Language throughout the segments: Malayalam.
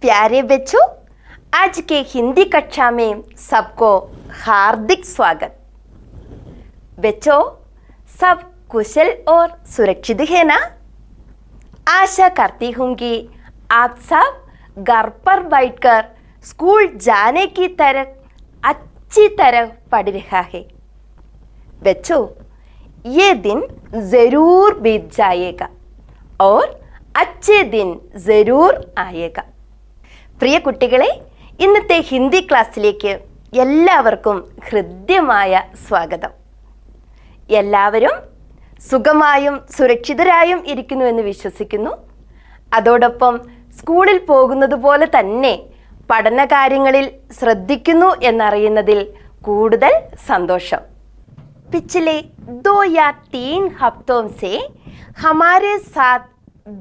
प्यारे बच्चों, आज के हिंदी कक्षा में सबको हार्दिक स्वागत। बच्चों, सब कुशल और सुरक्षित है ना? आशा करती हूँ कि आप सब घर पर बैठकर स्कूल जाने की तरह अच्छी तरह पढ़ रहा है। बच्चों, ये दिन ज़रूर बीत जाएगा और अच्छे दिन ज़रूर आएगा। പ്രിയ കുട്ടികളെ, ഇന്നത്തെ ഹിന്ദി ക്ലാസ്സിലേക്ക് എല്ലാവർക്കും ഹൃദ്യമായ സ്വാഗതം. എല്ലാവരും സുഖമായും സുരക്ഷിതരായും ഇരിക്കുന്നുവെന്ന് വിശ്വസിക്കുന്നു. അതോടൊപ്പം സ്കൂളിൽ പോകുന്നത് പോലെ തന്നെ പഠനകാര്യങ്ങളിൽ ശ്രദ്ധിക്കുന്നു എന്നറിയുന്നതിൽ കൂടുതൽ സന്തോഷം. पिछले 2 या 3 हफ्तों से हमारे साथ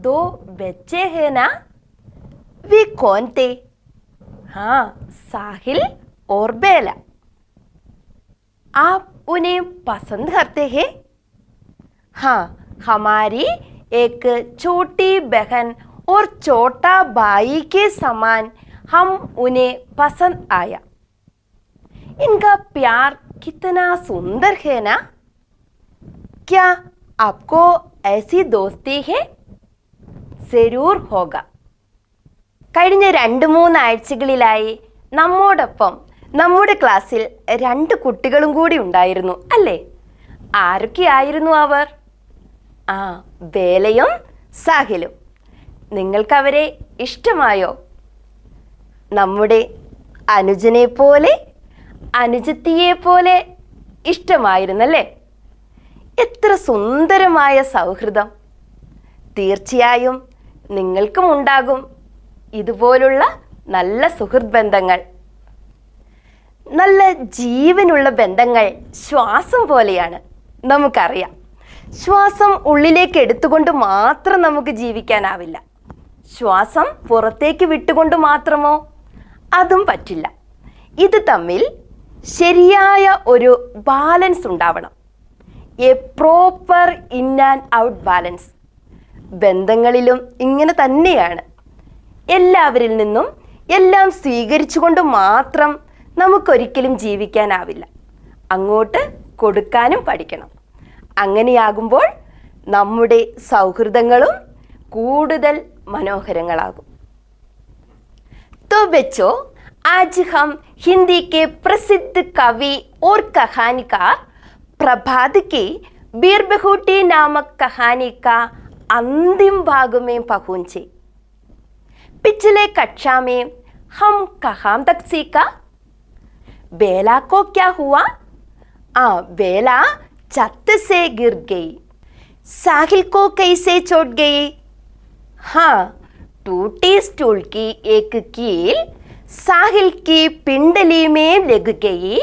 2 बच्चे हैं ना? वे कौन थे? हाँ, साहिल और बेला. आप उन्हें पसंद करते हैं? हाँ, हमारी एक छोटी बहन और छोटा भाई के समान हम उन्हें पसंद आया. इनका प्यार कितना सुंदर है ना? क्या आपको ऐसी दोस्ती है? जरूर होगा. കഴിഞ്ഞ 2-3 ആഴ്ചകളിലായി നമ്മോടൊപ്പം നമ്മുടെ ക്ലാസ്സിൽ 2 കുട്ടികളും കൂടി ഉണ്ടായിരുന്നു അല്ലേ? ആരൊക്കെയായിരുന്നു അവർ? ബേലയും സാഹിലും. നിങ്ങൾക്കവരെ ഇഷ്ടമായോ? നമ്മുടെ അനുജനെ പോലെ അനുജത്തിയെ പോലെ ഇഷ്ടമായിരുന്നല്ലേ? എത്ര സുന്ദരമായ സൗഹൃദം! തീർച്ചയായും നിങ്ങൾക്കും ഉണ്ടാകും ഇതുപോലുള്ള നല്ല സുഹൃത്ത് ബന്ധങ്ങൾ. നല്ല ജീവനുള്ള ബന്ധങ്ങൾ ശ്വാസം പോലെയാണ്. നമുക്കറിയാം, ശ്വാസം ഉള്ളിലേക്ക് എടുത്തുകൊണ്ട് മാത്രം നമുക്ക് ജീവിക്കാനാവില്ല. ശ്വാസം പുറത്തേക്ക് വിട്ടുകൊണ്ട് മാത്രമോ? അതും പറ്റില്ല. ഇത് തമ്മിൽ ശരിയായ ഒരു ബാലൻസ് ഉണ്ടാവണം. A proper in and out balance. ബന്ധങ്ങളിലും ഇങ്ങനെ തന്നെയാണ്. എല്ലാവരിൽ നിന്നും എല്ലാം സ്വീകരിച്ചുകൊണ്ട് മാത്രം നമുക്കൊരിക്കലും ജീവിക്കാനാവില്ല. അങ്ങോട്ട് കൊടുക്കാനും പഠിക്കണം. അങ്ങനെയാകുമ്പോൾ നമ്മുടെ സൗഹൃദങ്ങളും കൂടുതൽ മനോഹരങ്ങളാകും. तो बच्चों, आज हम हिंदी के प्रसिद्ध कवि और कहानीकार प्रभात की बीरबहुटी नामक कहानी का अंतिम भाग में पहुंचे. पिछले कक्षा में हम कहाँ तक सीखा? बेला को क्या हुआ? बेला छत से गिर गई. साहिल को कैसे चोट गई? हाँ, टूटी स्टूल की एक कील साहिल की पिंडली में लग गई.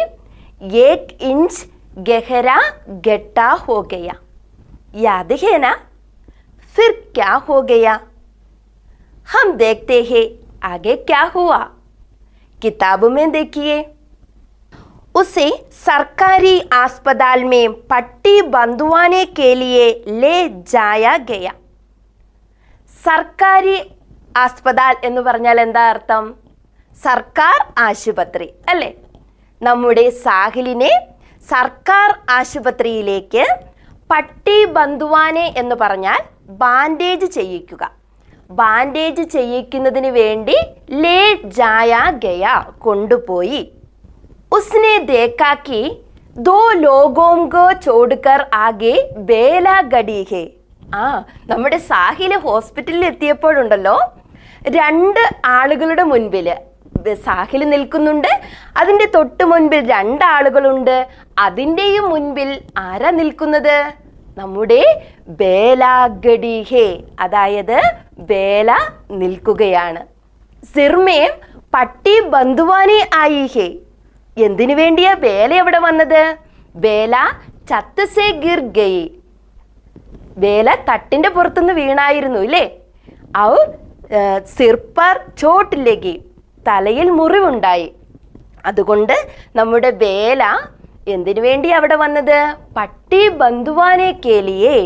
1 इंच गहरा गड्ढा हो गया. याद है ना? फिर क्या हो गया? हम देखते हैं आगे क्या हुआ. किताब में देखिए. उसे सरकारी अस्पताल में पट्टी बंधवाने के लिए ले जाया गया. സർക്കാരി ആസ്പതാൽ എന്ന് പറഞ്ഞാൽ എന്താ അർത്ഥം? സർക്കാർ ആശുപത്രി അല്ലേ? നമ്മുടെ സാഹിലിനെ സർക്കാർ ആശുപത്രിയിലേക്ക് പട്ടി ബന്ധുവാനെ എന്ന് പറഞ്ഞാൽ ബാൻഡേജ് ചെയ്യിക്കുക. ബാൻഡേജ് ചെയ്യിക്കുന്നതിന് വേണ്ടി ലേ ജായ ഗയ കൊണ്ടുപോയി. ഉസ്നെ ദേഖാ കി 2 ലോഗോം കോ ചോഡ്കർ ആകെ ബേല ഗഡി ഹേ. നമ്മുടെ സാഹില് ഹോസ്പിറ്റലിൽ എത്തിയപ്പോഴുണ്ടല്ലോ, 2 ആളുകളുടെ മുൻപിൽ സാഹില് നിൽക്കുന്നുണ്ട്. അതിൻ്റെ തൊട്ട് മുൻപിൽ 2 ആളുകളുണ്ട്. അതിൻ്റെയും മുൻപിൽ ആരാ നിൽക്കുന്നത്? നമ്മുടെ ബേല ഗഡി ഹേ, അതായത് ബേല നിൽക്കുകയാണ്. സിർമേ പട്ടി ബന്ധുവാനെ ആയി ഹേ. എന്തിനു വേണ്ടിയാ ബേല എവിടെ വന്നത്? ബേല ഛത്ത് സേ ഗിർ ഗയി. ബേല തട്ടിൻ്റെ പുറത്തുനിന്ന് വീണായിരുന്നു ഇല്ലേ? ഔർ സിർ പർ ചോട്ട് ലഗി, തലയിൽ മുറിവുണ്ടായി. അതുകൊണ്ട് നമ്മുടെ ബേല എന്തിനു വേണ്ടി അവിടെ വന്നത്? പട്ടി ബന്ധുവാനെ കേലിയേ,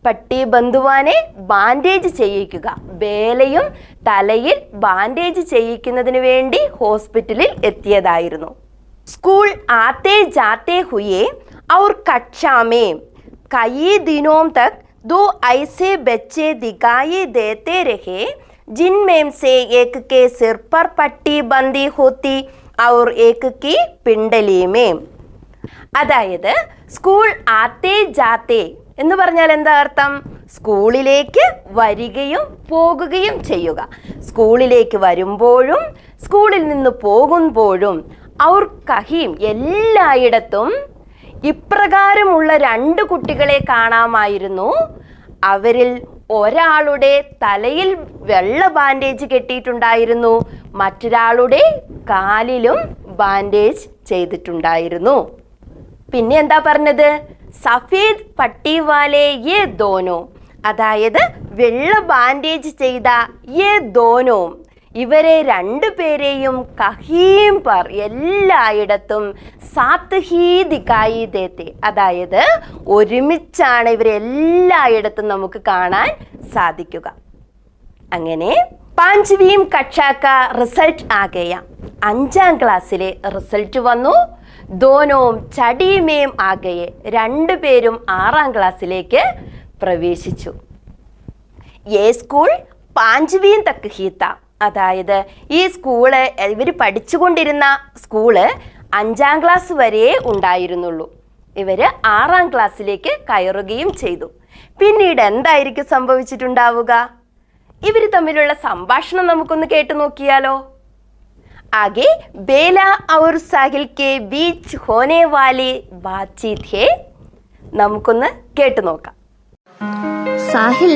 പട്ടി ബന്ധുവാനെ ബാൻഡേജ് ചെയ്യിക്കുക, ബേലയും തലയിൽ ബാൻഡേജ് ചെയ്യിക്കുന്നതിന് വേണ്ടി ഹോസ്പിറ്റലിൽ എത്തിയതായിരുന്നു. സ്കൂൾ ആത്തെ ജാത്തെ ഹുയെ ഔർ കक्षा में कई दिनों तक 2 ऐसे बच्चे दिखाई देते रहे जिनमें से एक के सिर पर पट्टी बंधी होती और एक की पिंडली में. അതായത് സ്കൂൾ ആത്തെ ജാത്തെ എന്ന് പറഞ്ഞാൽ എന്താ അർത്ഥം? സ്കൂളിലേക്ക് വരികയും പോകുകയും ചെയ്യുക. സ്കൂളിലേക്ക് വരുമ്പോഴും സ്കൂളിൽ നിന്ന് പോകുമ്പോഴും അവർ കഹീം എല്ലായിടത്തും ഇപ്രകാരമുള്ള 2 കുട്ടികളെ കാണാമായിരുന്നു. അവരിൽ ഒരാളുടെ തലയിൽ വെള്ള ബാൻഡേജ് കെട്ടിയിട്ടുണ്ടായിരുന്നു, മറ്റൊരാളുടെ കാലിലും ബാൻഡേജ് ചെയ്തിട്ടുണ്ടായിരുന്നു. പിന്നെ എന്താ പറഞ്ഞത്? സഫേദ് പട്ടിവാലെ യേ ദോനോ, അതായത് വെള്ള ബാൻഡേജ് ചെയ്ത യേ ദോനോ, ഇവരെ 2 പേരെയും കഹീം പർ എല്ലായിടത്തും സാത്ത് ഹീ ദിക്കായി ദേത്തെ, അതായത് ഒരുമിച്ചാണ് ഇവരെല്ലായിടത്തും നമുക്ക് കാണാൻ സാധിക്കുക. അങ്ങനെ 5വീം കക്ഷാക്ക റിസൾട്ട് ആ ഗയ, 5ാം ക്ലാസ്സിലെ റിസൾട്ട് വന്നു. ദോനോം ചടീമേം ആ ഗയെ, 2 പേരും 6ാം ക്ലാസ്സിലേക്ക് പ്രവേശിച്ചു. യേ സ്കൂൾ 5വീം തക്ക് ഹീത്ത, അതായത് ഈ സ്കൂള് ഇവർ പഠിച്ചുകൊണ്ടിരുന്ന സ്കൂള് 5ാം ക്ലാസ് വരെ ഉണ്ടായിരുന്നുള്ളൂ. ഇവർ 6ാം ക്ലാസ്സിലേക്ക് കയറുകയും ചെയ്തു. പിന്നീട് എന്തായിരിക്കും സംഭവിച്ചിട്ടുണ്ടാവുക? ഇവർ തമ്മിലുള്ള സംഭാഷണം നമുക്കൊന്ന് കേട്ടു നോക്കിയാലോ. ആകെ ബേല ഔർ സാഹിൽ കെ ബീച്ച് ഹോനെ വാലി ബാത്ചീത് ഹേ, നമുക്കൊന്ന് കേട്ടു നോക്കാം. साहिल,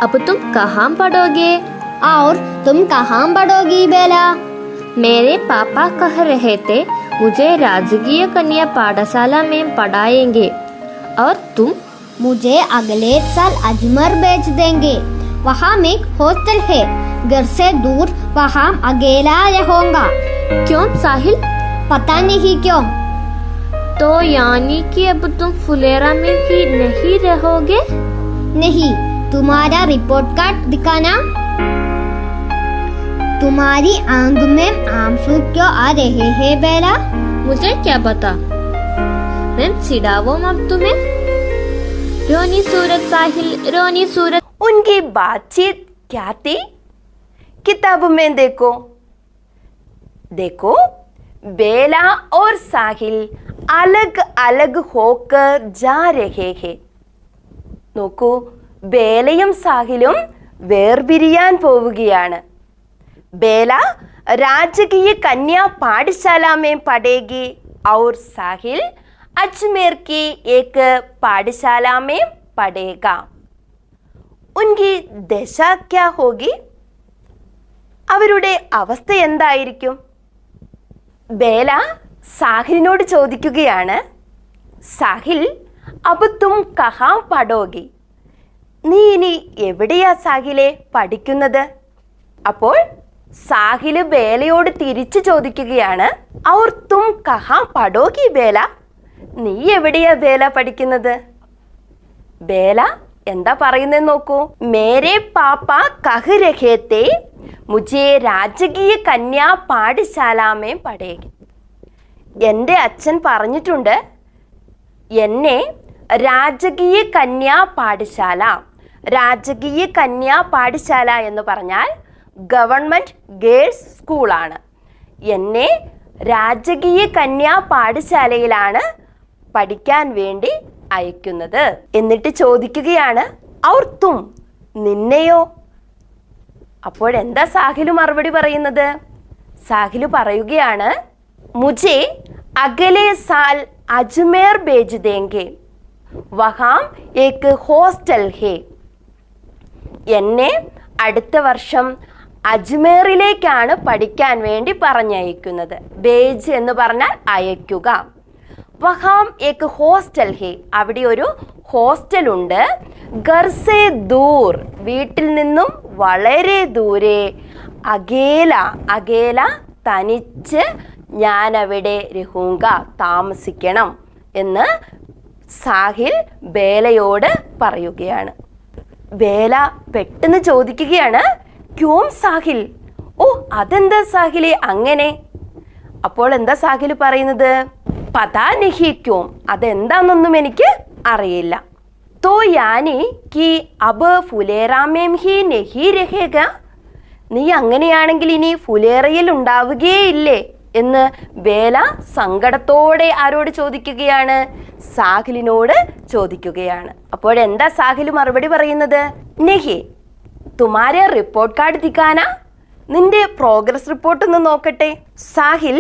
अब तुम कहाँ पढ़ोगे? और तुम कहाँ पढ़ोगी बेला? मेरे पापा कह रहे थे मुझे राजकीय कन्या पाठशाला में पढ़ाएंगे। और तुम? मुझे अगले साल अजमेर भेज देंगे। वहाँ में हॉस्टल है, घर से दूर, वहाँ अकेला रहूंगा। क्यों साहिल? पता नहीं क्यों। तो यानी कि अब तुम फुलेरा में ही नहीं रहोगे? नहीं, तुम्हारा रिपोर्ट कार्ड दिखाना। तुम्हारी आंख में आंसू क्यों आ रहे हैं बेला? मुझे क्या पता, मैं चिढ़ाऊं अब तुम्हें? रोनी सूरत साहिल, रोनी सूरत। उनकी बातचीत क्या थी? किताब में देखो. देखो, बेला और साहिल अलग अलग होकर जा रहे हैं. നോക്കൂ, ബേലയും സാഹിലും വേർപിരിയാൻ പോവുകയാണ്. बेला राजकीय कन्या पाठशाला में पढ़ेगी और साहिल अजमेर की एक पाठशाला में पढ़ेगा. उनकी दशा क्या होगी? അവരുടെ അവസ്ഥ എന്തായിരിക്കും? ബേല സാഹിലിനോട് ചോദിക്കുകയാണ്, സാഹിൽ, അബ് തും കഹാ പഠോഗി, നീ ഇനി എവിടെയാ സാഹിലെ പഠിക്കുന്നത്? അപ്പോൾ സാഹില് ബേലയോട് തിരിച്ചു ചോദിക്കുകയാണ്, ഔർ തും കഹാ പഠോഗി ബേല, നീ എവിടെയാ ബേല പഠിക്കുന്നത്? ബേല എന്താ പറയുന്നത് നോക്കൂ. മേരെ പാപ്പ കഹ് രഹേ തേ മുझे രാജകീയ കന്യാ പാഠശാലാ മേ പഠേഗി. എൻ്റെ അച്ഛൻ പറഞ്ഞിട്ടുണ്ട് എന്നെ രാജകീയ കന്യാ പാഠശാല, രാജകീയ കന്യാ പാഠശാല എന്ന് പറഞ്ഞാൽ ഗവൺമെൻറ് ഗേൾസ് സ്കൂളാണ്. എന്നെ രാജകീയ കന്യാ പാഠശാലയിലാണ് പഠിക്കാൻ വേണ്ടി അയക്കുന്നത്. എന്നിട്ട് ചോദിക്കുകയാണ്, ഔർ തും, നിന്നെയോ? അപ്പോഴെന്താ സാഹിലു മറുപടി പറയുന്നത്? സാഹിലു പറയുകയാണ്, മുझे അഗലെ സാൽ അജ്മേർ ഭേജ് ദേംഗെ, വഹാം ഏക് ഹോസ്റ്റൽ ഹേ. എന്നെ അടുത്ത വർഷം അജ്മേറിലേക്കാണ് പഠിക്കാൻ വേണ്ടി പറഞ്ഞയക്കുന്നത്. ഭേജ് എന്ന് പറഞ്ഞാൽ അയക്കുക. വഹാം ഏക് ഹോസ്റ്റൽ ഹേ, അവിടെ ഒരു ഹോസ്റ്റൽ ഉണ്ട്. ഗർസെ ദൂർ, വീട്ടിൽ നിന്നും വളരെ ദൂരെ. അകേല, അകേല തനിച്ച്, ഞാനവിടെ രഹൂങ്ക, താമസിക്കണം എന്ന് സാഹിൽ ബേലയോട് പറയുകയാണ്. ബേല പെട്ടെന്ന് ചോദിക്കുകയാണ്, ക്യോം സാഹിൽ? ഓ, അതെന്താ സാഹിലെ അങ്ങനെ? അപ്പോൾ എന്താ സാഹിൽ പറയുന്നത്? പതാ നഹി ക്യോം, അതെന്താന്നൊന്നും എനിക്ക് അറിയില്ല. തോ യാനി കി അബ് ഫുലേറ മേം ഹി നഹി രഹേഗ, നീ അങ്ങനെയാണെങ്കിൽ ഇനി ഫുലേറയിൽ ഉണ്ടാവുകയില്ലേ എന്ന് ബേല സങ്കടത്തോടെ ആരോട് ചോദിക്കുകയാണ്? സാഹിലിനോട് ചോദിക്കുകയാണ്. അപ്പോഴെന്താ സാഹിൽ മറുപടി പറയുന്നത്? നഹി, തുമാരെ റിപ്പോർട്ട് കാർഡ് ദിക്കാന, നിന്റെ പ്രോഗ്രസ് റിപ്പോർട്ട് ഒന്ന് നോക്കട്ടെ. സാഹിൽ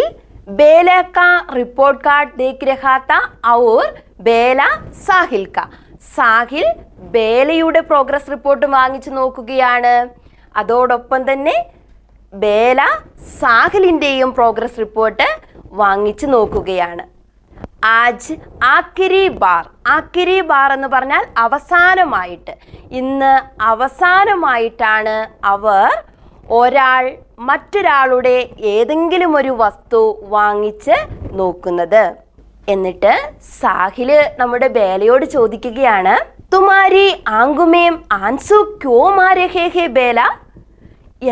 ബേല കാ റിപ്പോർട്ട് കാർഡ് ദേഖ് രഹാ താ ഔർ ബേല സാഹിൽ കാ, സാഹിൽ ബേലയുടെ പ്രോഗ്രസ് റിപ്പോർട്ട് വാങ്ങിച്ചു നോക്കുകയാണ്. അതോടൊപ്പം തന്നെ ബേല സാഹിലിൻ്റെയും പ്രോഗ്രസ് റിപ്പോർട്ട് വാങ്ങിച്ചു നോക്കുകയാണ്. ആജ് ആഖിരി ബാർ, ആഖിരി ബാർ എന്ന് പറഞ്ഞാൽ അവസാനമായിട്ട്, ഇന്ന് അവസാനമായിട്ടാണ് അവർ ഒരാൾ മറ്റൊരാളുടെ ഏതെങ്കിലും ഒരു വസ്തു വാങ്ങിച്ച് നോക്കുന്നത്. എന്നിട്ട് സാഹില് നമ്മുടെ ബേലയോട് ചോദിക്കുകയാണ്, തുമാരി ആങ്കുമേം ആൻസു ക്യോ മാരഹേ ഹേ ബേല,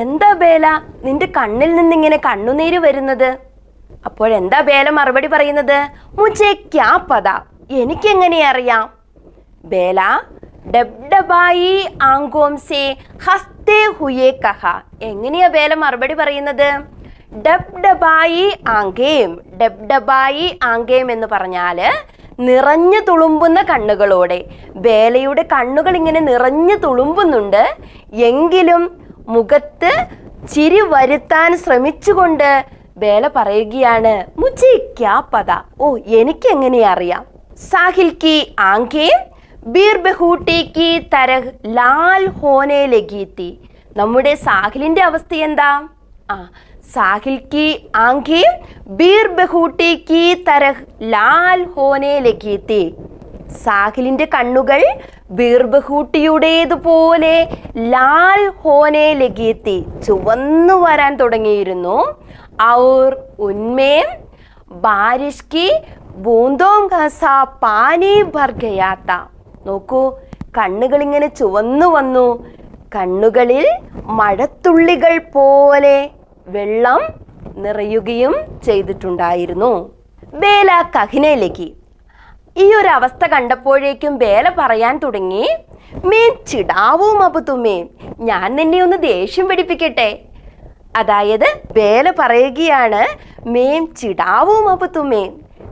എന്താ ബേല നിന്റെ കണ്ണിൽ നിന്നിങ്ങനെ കണ്ണുനീര് വരുന്നത്? അപ്പോഴെന്താ ബേല മറുപടി പറയുന്നത്? മുझे ക്യാ പതാ, എനിക്കെങ്ങനെ അറിയാം. ബേല ഡബ്ഡബായി ആങ്കോം സേ ഹസ്തേ ഹുയേ കഹ, എങ്ങനെയാ ബേല മറുപടി പറയുന്നത്? ഡബ്ഡബായി ആങ്കേം, ഡബ്ഡബായി ആങ്കേം എന്ന് പറഞ്ഞാല് നിറഞ്ഞു തുളുമ്പുന്ന കണ്ണുകളോടെ. ബേലയുടെ കണ്ണുകൾ ഇങ്ങനെ നിറഞ്ഞു തുളുമ്പുന്നുണ്ട്, എങ്കിലും മുഖത്ത് ചിരി വരുത്താൻ ശ്രമിച്ചുകൊണ്ട് ബേല പറയുകയാണ്, മുझे ക്യാ പതാ, ഓ എനിക്കെങ്ങനെ അറിയാം. സാഹിൽ കി ആങ്കേം ബീർ ബഹൂട്ടി കി തരഹ് ലാൽ ഹോനെ ലഗി തി, നമ്മുടെ സാഹിലിന്റെ അവസ്ഥ എന്താ? സാഹിൽ കി ആങ്കേം ബീർ ബഹൂട്ടി കി തരഹ് ലാൽ ഹോനെ ലഗി തി, സാഹിലിന്റെ കണ്ണുകൾ ബീർബഹൂട്ടിയുടേതുപോലെ ലാൽ ഹോനെ ലഗീത്തി, ചുവന്നു വരാൻ തുടങ്ങിയിരുന്നു. ഔർ ഉന്മേം ബാരിഷ് കി ബൂന്തോം ഖസാ പാനി ഭർ ഗയാ താ, നോക്കൂ കണ്ണുകൾ ഇങ്ങനെ ചുവന്നു വന്നു, കണ്ണുകളിൽ മഴത്തുള്ളികൾ പോലെ വെള്ളം നിറയുകയും ചെയ്തിട്ടുണ്ടായിരുന്നു. ബേല കഹിനയിലേക്ക്, ഈ ഒരു അവസ്ഥ കണ്ടപ്പോഴേക്കും ബേല പറയാൻ തുടങ്ങി, മേം ചിടാവും അബ് തുമേ, ഞാൻ നിന്നെ ഒന്ന് ദേഷ്യം പിടിപ്പിക്കട്ടെ. അതായത് ബേല പറയുകയാണ്, മേം ചിടാവും അബ് തുമേ,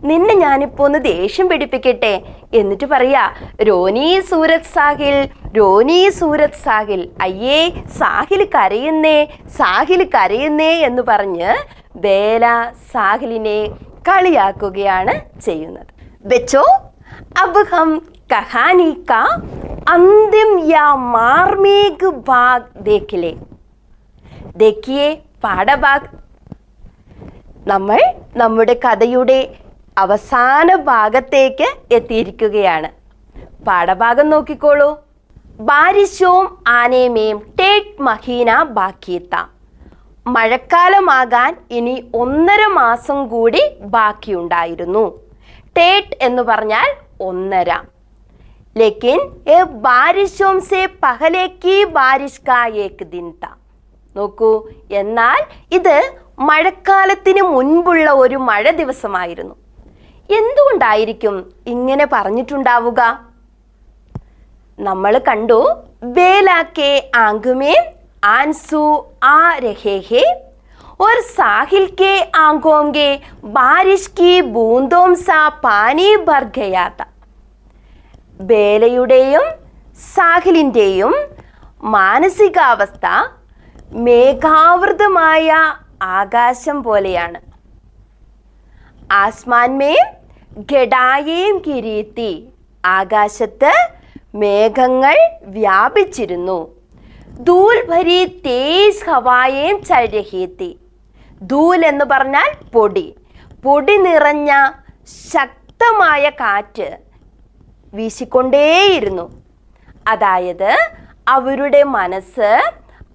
നിന്നെ ഞാനിപ്പോ ഒന്ന് ദേഷ്യം പിടിപ്പിക്കട്ടെ. എന്നിട്ട് പറയാ, രോനി സൂരത് സാഹിൽ, രോനി സൂരത് സാഹിൽ, അയ്യേ സാഹിൽ കരയുന്നേ, സാഹിൽ കരയുന്നേ എന്ന് പറഞ്ഞ് ബേല സാഹിലിനെ കളിയാക്കുകയാണ് ചെയ്യുന്നത്. बच्चों, अब हम कहानी का अंतिम या मार्मिक भाग देख ले. देखिए പാഠഭാഗ്. നമ്മൾ നമ്മുടെ കഥയുടെ അവസാന ഭാഗത്തേക്ക് എത്തിയിരിക്കുകയാണ്. പാഠഭാഗം നോക്കിക്കോളൂ. ബാരിശോം ആനേമേം ടേറ്റ് മഹീന ബാക്കിത്ത, മഴക്കാലമാകാൻ ഇനി 1.5 മാസം കൂടി ബാക്കിയുണ്ടായിരുന്നു. ടേറ്റ് എന്ന് പറഞ്ഞാൽ 1.5. ലേക്കിൻ ഏ ബാരിശോം സേ പഹലെ കി ബാരിഷ് കാ ഏക് ദിൻ താ, നോക്കൂ എന്നാൽ ഇത് മഴക്കാലത്തിന് മുൻപുള്ള ഒരു മഴ ദിവസമായിരുന്നു. എന്തുകൊണ്ടായിരിക്കും ഇങ്ങനെ പറഞ്ഞിട്ടുണ്ടാവുക? നമ്മൾ കണ്ടു, ബേലാക്കെ ആങ്കുമേ ആൻസു ആ രഹേ ഹേ और साहिल के आंखों के बारिश की बूंदों सा पानी भर गया था. ബേലയുടെയും സാഹിലിൻ്റെയും മാനസികാവസ്ഥ മേഘാവൃതമായ ആകാശം പോലെയാണ്. ആസ്മാൻ മേ ഘടായേം കിരീത്തി, ആകാശത്ത് മേഘങ്ങൾ വ്യാപിച്ചിരുന്നു. ധൂൽ ഭരി തേസ് ഹവായേം ചൽ രഹി തി, ധൂൽ എന്ന് പറഞ്ഞാൽ പൊടി, പൊടി നിറഞ്ഞ ശക്തമായ കാറ്റ് വീശിക്കൊണ്ടേയിരുന്നു. അതായത് അവരുടെ മനസ്സ്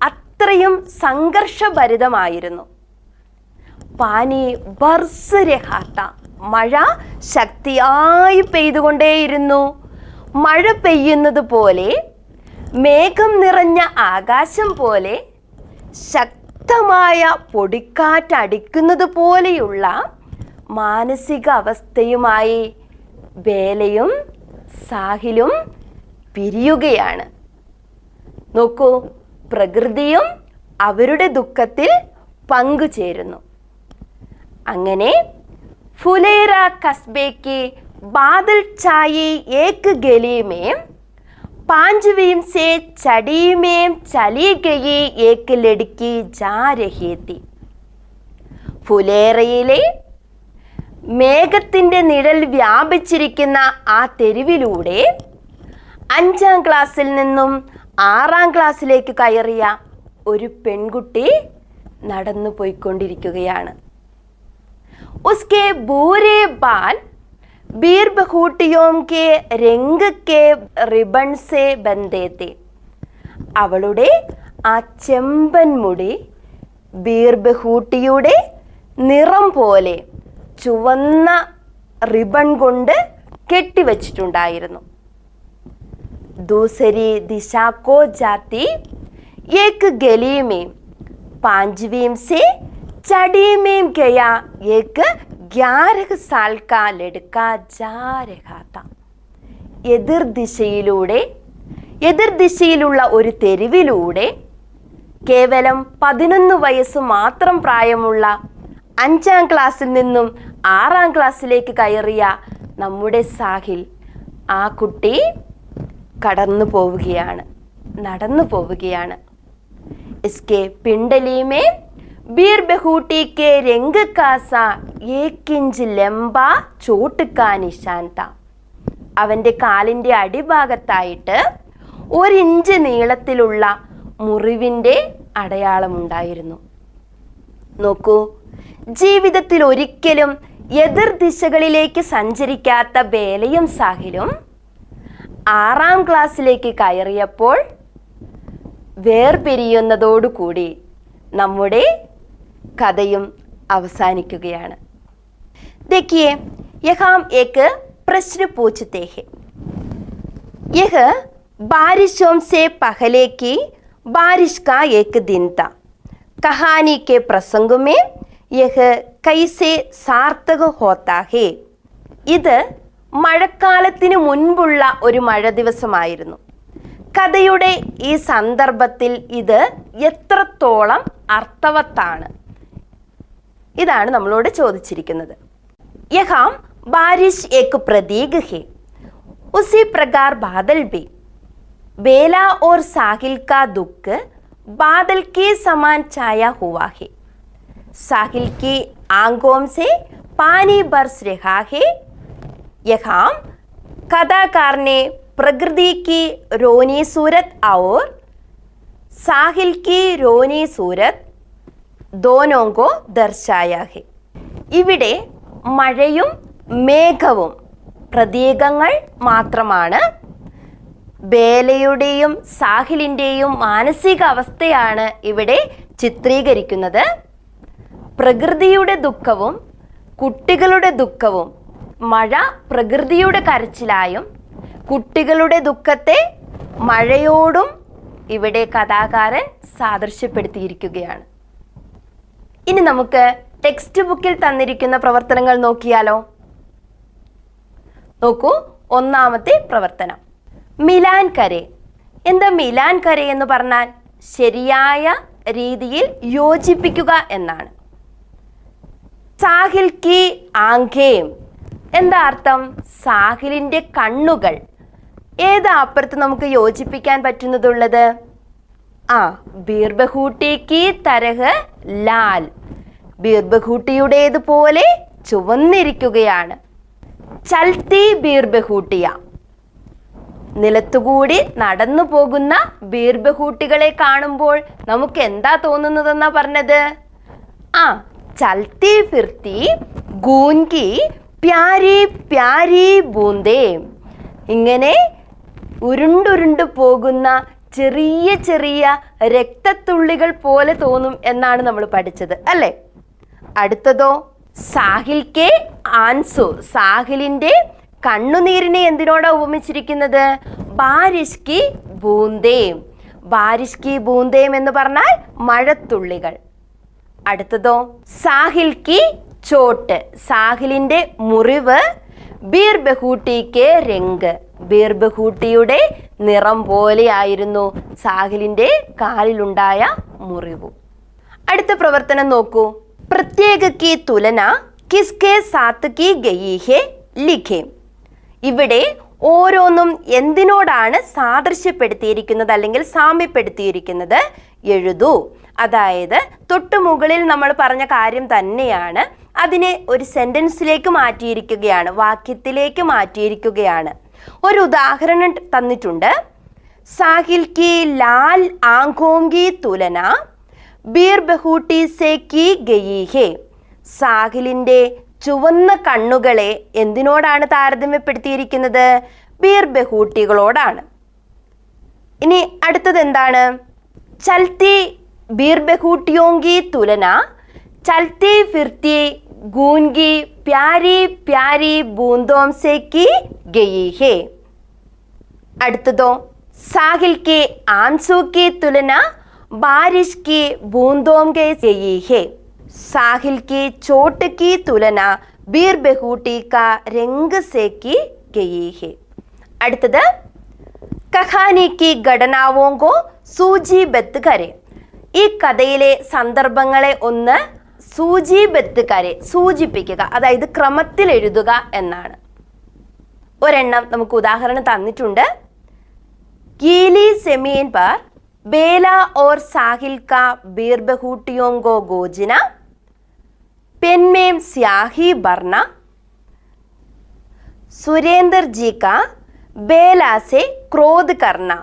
അത്രയും സംഘർഷഭരിതമായിരുന്നു. പാനി ബർസ് രഹാത്ത, മഴ ശക്തിയായി പെയ്തുകൊണ്ടേയിരുന്നു. മഴ പെയ്യുന്നത് പോലെ, മേഘം നിറഞ്ഞ ആകാശം പോലെ ശക്തമായ പൊടിക്കാറ്റടിക്കുന്നത് പോലെയുള്ള മാനസിക അവസ്ഥയുമായി ബേലയും സാഹിലും പിരിയുകയാണ്. നോക്കൂ, പ്രകൃതിയും അവരുടെ ദുഃഖത്തിൽ പങ്കുചേരുന്നു. അങ്ങനെ ഫുലേര കസ്ബे बादल छाए एक गली में 5वीं से चढ़ी में चली गई एक लड़की जा रही थी. ഫുലേറയിലെ മേഘത്തിൻ്റെ നിഴൽ വ്യാപിച്ചിരിക്കുന്ന ആ തെരുവിലൂടെ 5ാം ക്ലാസ്സിൽ നിന്നും 6ാം ക്ലാസ്സിലേക്ക് കയറിയ ഒരു പെൺകുട്ടി നടന്നു പോയിക്കൊണ്ടിരിക്കുകയാണ്. उसके बूरे बाल बीरबहूटियों के रंग के रिबन से बंधे थे. അവളുടെ ആ ചെമ്പൻ മുടി ബീർബഹൂട്ടിയുടെ നിറം പോലെ ചുവന്ന റിബൺ കൊണ്ട് കെട്ടിവച്ചിട്ടുണ്ടായിരുന്നു. दूसरी दिशा को जाती एक गली में 5वीं से चढ़ी में गया एक 11 साल का लड़का जा रहा था. എതിർദിശയിലുള്ള ഒരു തെരുവിലൂടെ കേവലം 11 വയസ്സ് മാത്രം പ്രായമുള്ള 5ാം ക്ലാസ്സിൽ നിന്നും 6ാം ക്ലാസ്സിലേക്ക് കയറിയ നമ്മുടെ സാഹിൽ, ആ കുട്ടി നടന്നു പോവുകയാണ്. इसके पिंडली में बीरबहूटी के रंग का सा 1 इंच लंबा चोट का निशान था. അവൻ്റെ കാലിൻ്റെ അടിഭാഗത്തായിട്ട് 1 ഇഞ്ച് നീളത്തിലുള്ള മുറിവിൻ്റെ അടയാളമുണ്ടായിരുന്നു. നോക്കൂ, ജീവിതത്തിൽ ഒരിക്കലും എതിർ ദിശകളിലേക്ക് സഞ്ചരിക്കാത്ത ബേലയും സാഹിലും 6ാം ക്ലാസ്സിലേക്ക് കയറിയപ്പോൾ വേർപിരിയുന്നതോടുകൂടി നമ്മുടെ കഥയും അവസാനിക്കുകയാണ്. देखिए, यहाँ एक प्रश्न पूछते हैं. यह बारिशों से पहले की बारिश का एक दिन था. कहानी के प्रसंग में यह कैसे सार्थक होता है. ഇത് മഴക്കാലത്തിന് മുൻപുള്ള ഒരു മഴ ദിവസമായിരുന്നു. കഥയുടെ ഈ സന്ദർഭത്തിൽ ഇത് എത്രത്തോളം അർത്ഥവത്താണ്? ഇതാണ് നമ്മളോട് ചോദിച്ചിരിക്കുന്നത്. യഹാം ബാരിഷ് ഏക് പ്രതീക് ഹെ, ഉസി പ്രകാർ ബാദൽ ഭി. बेला और साहिल का दुख बादल के समान छाया हुआ है. साहिल की आंखों से पानी बरस रहा है. यहाँ कथाकार ने प्रकृति की रोनी सूरत और साहिल की रोनी सूरत दोनों को दर्शाया है. ഇവിടെ മഴയും മേഘവും പ്രതീകങ്ങൾ മാത്രമാണ്. ബേലയുടെയും സാഹിലിൻ്റെയും മാനസിക അവസ്ഥയാണ് ഇവിടെ ചിത്രീകരിക്കുന്നത്. പ്രകൃതിയുടെ ദുഃഖവും കുട്ടികളുടെ ദുഃഖവും, മഴ പ്രകൃതിയുടെ കരച്ചിലായും കുട്ടികളുടെ ദുഃഖത്തെ മഴയോടും ഇവിടെ കഥാകാരൻ സാദൃശ്യപ്പെടുത്തിയിരിക്കുകയാണ്. ഇനി നമുക്ക് ടെക്സ്റ്റ് ബുക്കിൽ തന്നിരിക്കുന്ന പ്രവർത്തനങ്ങൾ നോക്കിയാലോ? നോക്കൂ, ഒന്നാമത്തെ പ്രവർത്തനം മിലാൻ കരെ. എന്താ മിലാൻ കരെ എന്ന് പറഞ്ഞാൽ? ശരിയായ രീതിയിൽ യോജിപ്പിക്കുക എന്നാണ്. സാഹിൽ കി ആംഖേം, എന്താ അർത്ഥം? സാഹിലിൻ്റെ കണ്ണുകൾ. ഏതാ അപ്പുറത്ത് നമുക്ക് യോജിപ്പിക്കാൻ പറ്റുന്നതുള്ളത്? ബീർബഹൂട്ടി കി തരഹ് ലാൽ, ബീർബഹൂട്ടിയുടേതുപോലെ ചുവന്നിരിക്കുകയാണ്. ചൽത്തി ബീർബഹൂട്ടിയ, നിലത്തുകൂടി നടന്നു പോകുന്ന ബീർബഹൂട്ടികളെ കാണുമ്പോൾ നമുക്ക് എന്താ തോന്നുന്നതെന്നാ പറഞ്ഞത്? ചൽത്തി ഫിർത്തി ഗൂൻകി പ്യാരി പ്യാരി ബൂന്തേ. ഇങ്ങനെ ഉരുണ്ടുരുണ്ടു പോകുന്ന ചെറിയ ചെറിയ രക്തത്തുള്ളികൾ പോലെ തോന്നും എന്നാണ് നമ്മൾ പഠിച്ചത് അല്ലേ? അടുത്തതോ സാഹിൽ കെ ആൻസു, സാഹിലിൻ്റെ കണ്ണുനീരിനെ എന്തിനോടാ ഉപമിച്ചിരിക്കുന്നത്? ബാരിഷ് കി ബൂന്തേ, ബാരിഷ് കി ബൂന്തേം എന്ന് പറഞ്ഞാൽ മഴത്തുള്ളികൾ. അടുത്തതോ സാഹിൽ കി ചോട്ട്, സാഹിലിന്റെ മുറിവ്. ബീർ ബഹൂട്ടി കെ രംഗ്, ബീർ ബഹൂട്ടിയുടെ നിറം പോലെയായിരുന്നു സാഹിലിന്റെ കാലിലുണ്ടായ മുറിവ്. അടുത്ത പ്രവർത്തനം നോക്കൂ. പ്രത്യേക കി തുലന കിസ്കെ സാത്ത് കി ഗയി ഹെ ലിഖേ. ഇവിടെ ഓരോന്നും എന്തിനോടാണ് സാദൃശ്യപ്പെടുത്തിയിരിക്കുന്നത് അല്ലെങ്കിൽ സാമ്യപ്പെടുത്തിയിരിക്കുന്നത് എഴുതൂ. അതായത് തൊട്ടു മുകളിൽ നമ്മൾ പറഞ്ഞ കാര്യം തന്നെയാണ്, അതിനെ ഒരു സെന്റൻസിലേക്ക് മാറ്റിയിരിക്കുകയാണ്, വാക്യത്തിലേക്ക് മാറ്റിയിരിക്കുകയാണ്. ഒരു ഉദാഹരണം തന്നിട്ടുണ്ട്. സാഹിൽ കി ലാൽ ആംഖോം കി തുലന ബീർ ബഹൂട്ടി സെ കി ഗയി ഹെ. സാഹിലിന്റെ ചുവന്ന കണ്ണുകളെ എന്തിനോടാണ് താരതമ്യപ്പെടുത്തിയിരിക്കുന്നത്? ബീർ ബഹൂട്ടികളോടാണ്. ഇനി അടുത്തത് എന്താണ്? ചൽത്തി ബീർ ബഹൂട്ടിയോं की तुलना चलती फिरती गूंगी प्यारी प्यारी बूंदों से की गई है. അടുത്തതോ साहिल के आंसू की तुलना बारिश की बूंदों के गई है. साहिल की चोट की तुलना बीर बहूटी का रंग से की गई है. അടുത്തത് कहानी की घटनाओं को सूचीबद्ध करें. ഈ കഥയിലെ സന്ദർഭങ്ങളെ ഒന്ന് സൂചിബദ്ധ കരെ, സൂചിപ്പിക്കുക, അതായത് ക്രമത്തിൽ എഴുതുക എന്നാണ്. ഒരെണ്ണം നമുക്ക് ഉദാഹരണം തന്നിട്ടുണ്ട്. ഗീലി സെമീൻ पर बेला और साहिल का बीर बहूटियों को गोजना, पेन में स्याही भरना, सुरेंद्र जी का बेला से क्रोध करना,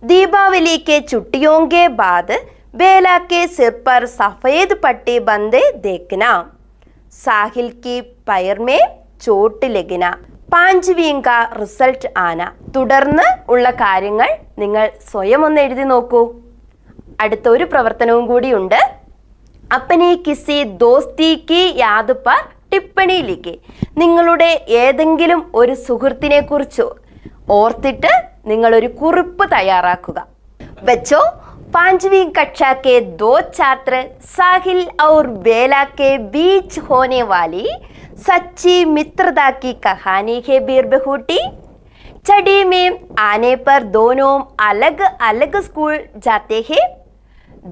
दीपावली के छुट्टियों के बाद बेला के सिर पर सफेद पट्टी बंदे देखना, साहिल की पैर में चोट लगना, പാഞ്ച്വീം കാ റിസൾട്ട് ആന. തുടർന്ന് ഉള്ള കാര്യങ്ങൾ നിങ്ങൾ സ്വയം ഒന്ന് എഴുതി നോക്കൂ. അടുത്ത ഒരു പ്രവർത്തനവും കൂടിയുണ്ട്. അപ്പനി കിസി ദോസ്തി കി യാദ് പർ ടിപ്പണി ലിഖേ. നിങ്ങളുടെ ഏതെങ്കിലും ഒരു സുഹൃത്തിനെ കുറിച്ച് ഓർത്തിട്ട് നിങ്ങളൊരു കുറിപ്പ് തയ്യാറാക്കുക. ബച്ചോ, पांचवीं कक्षा के दो छात्र साहिल और बेला के बीच होने वाली सच्ची मित्रता की कहानी है बीर बहूटी. छठी में आने पर दोनों अलग अलग स्कूल जाते हैं,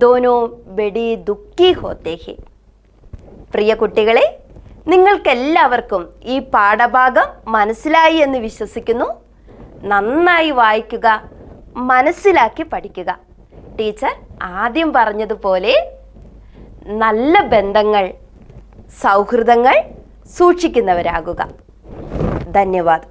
दोनों बड़ी दुखी होते हैं. പ്രിയ കുട്ടികളെ, നിങ്ങൾക്കെല്ലാവർക്കും ഈ പാഠഭാഗം മനസ്സിലായി എന്ന് വിശ്വസിക്കുന്നു. നന്നായി വായിക്കുക, മനസ്സിലാക്കി പഠിക്കുക. ടീച്ചർ ആദ്യം പറഞ്ഞതുപോലെ നല്ല ബന്ധങ്ങൾ, സൗഹൃദങ്ങൾ സൂക്ഷിക്കുന്നവരാകുക. ധന്യവാദം.